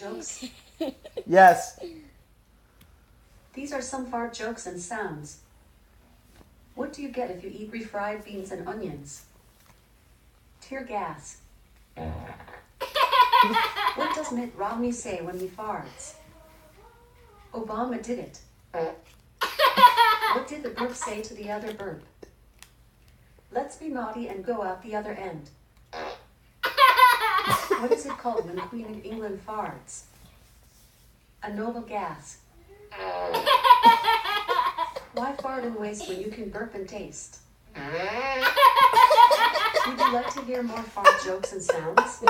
jokes? Yes. These are some fart jokes and sounds. What do you get if you eat refried beans and onions? Tear gas. What does Mitt Romney say when he farts? Obama did it. What did the burp say to the other burp? Let's be naughty and go out the other end. What is it called when Queen of England farts? A noble gas. Why fart and waste when you can burp and taste? Would you like to hear more fart jokes and sounds?